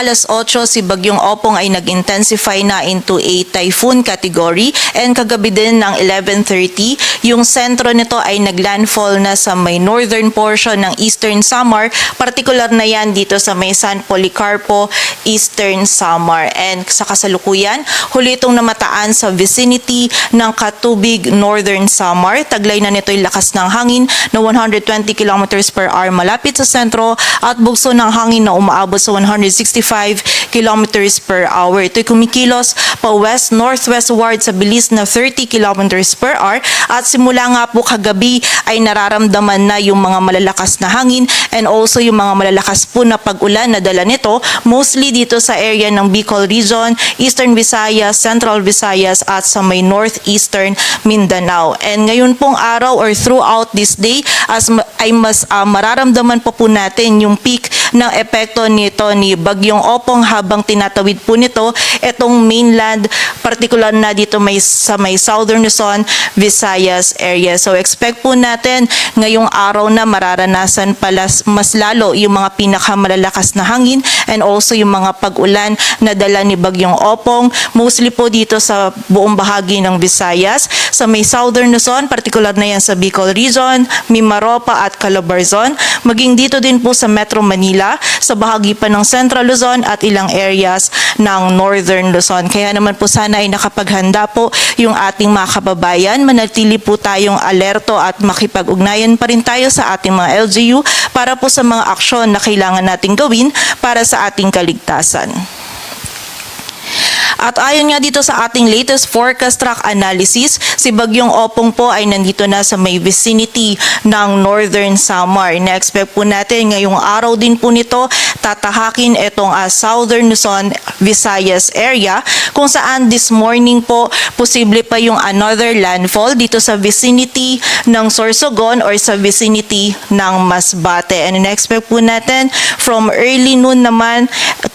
8:00, si Bagyong Opong ay nag-intensify na into a typhoon category, and kagabi din ng 11:30, yung sentro nito ay naglandfall na sa may northern portion ng Eastern Samar, particular na yan dito sa may San Policarpo, Eastern Samar. And sa kasalukuyan, huli itong namataan sa vicinity ng Katubig, Northern Samar. Taglay na nito yung lakas ng hangin na 120 kilometers per hour malapit sa sentro at bugso ng hangin na umaabot sa 165 kilometers per hour. Ito'y kumikilos pa west-northwestward sa bilis na 30 kilometers per hour, at simula nga po kagabi ay nararamdaman na yung mga malalakas na hangin and also yung mga malalakas po na pag-ulan na dala nito, mostly dito sa area ng Bicol Region, Eastern Visayas, Central Visayas at sa may northeastern Mindanao. And ngayon pong araw or throughout this day ay mas mararamdaman po natin yung peak ng epekto nito ni Bagyong Opong habang tinatawid po nito itong mainland, particular na dito sa may southern Luzon, Visayas area. So expect po natin ngayong araw na mararanasan pala mas lalo yung mga pinakamalalakas na hangin and also yung mga pag-ulan na dala ni Bagyong Opong, mostly po dito sa buong bahagi ng Visayas, sa may southern Luzon, particular na yan sa Bicol Region, Mimaropa at Calabarzon, maging dito din po sa Metro Manila, sa bahagi pa ng Central Luzon at ilang areas ng Northern Luzon. Kaya naman po sana ay nakapaghanda po yung ating mga kababayan. Manatili po tayong alerto at makipag-ugnayan pa rin tayo sa ating mga LGU para po sa mga aksyon na kailangan nating gawin para sa ating kaligtasan. At ayon nga dito sa ating latest forecast track analysis, si Bagyong Opong po ay nandito na sa may vicinity ng Northern Samar. Na-expect po natin ngayong araw din po nito tatahakin itong Southern Luzon, Visayas area, kung saan this morning po posible pa yung another landfall dito sa vicinity ng Sorsogon or sa vicinity ng Masbate. And na-expect po natin from early noon naman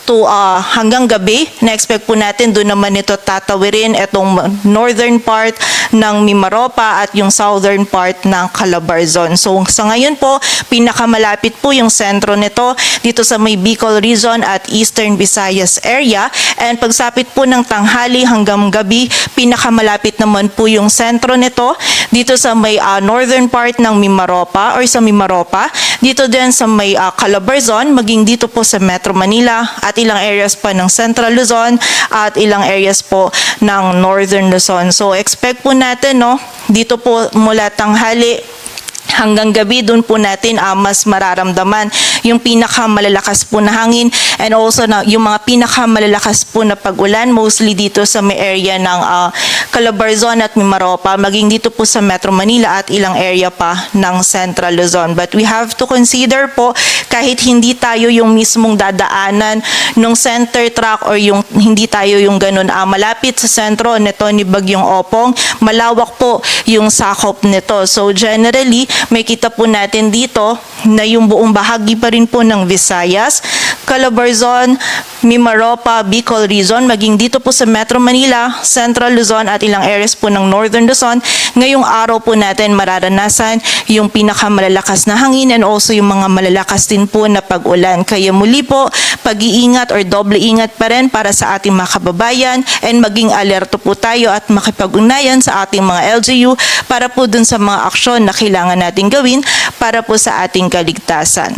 to hanggang gabi, na-expect po natin doon naman ito tatawirin itong northern part ng Mimaropa at yung southern part ng Calabarzon. So sa ngayon po, pinakamalapit po yung sentro nito dito sa may Bicol Region at Eastern Visayas area, and pagsapit po ng tanghali hanggang gabi, pinakamalapit naman po yung sentro nito dito sa may northern part ng Mimaropa or sa Mimaropa, dito din sa may Calabarzon, maging dito po sa Metro Manila at ilang areas pa ng Central Luzon at ilang areas po ng Northern Luzon. So expect po natin dito po mula tanghali hanggang gabi, doon po natin mas mararamdaman yung pinakamalalakas po na hangin and also yung mga pinakamalalakas po na pag-ulan, mostly dito sa may area ng Calabarzon at Mimaropa, maging dito po sa Metro Manila at ilang area pa ng Central Luzon. But we have to consider po, kahit hindi tayo yung mismong dadaanan ng center track or yung hindi tayo yung ganun malapit sa sentro nito ni Bagyong Opong, malawak po yung sakop nito. So generally, may kita po natin dito na yung buong bahagi pa rin po ng Visayas, Calabarzon, Mimaropa, Bicol Region, maging dito po sa Metro Manila, Central Luzon at ilang areas po ng Northern Luzon, ngayong araw po natin mararanasan yung pinakamalalakas na hangin and also yung mga malalakas din po na pag-ulan. Kaya muli po, pag-iingat or doble ingat pa rin para sa ating mga kababayan, and maging alerto po tayo at makipag-ugnayan sa ating mga LGU para po dun sa mga aksyon na kailangan natin gawin para po sa ating kaligtasan.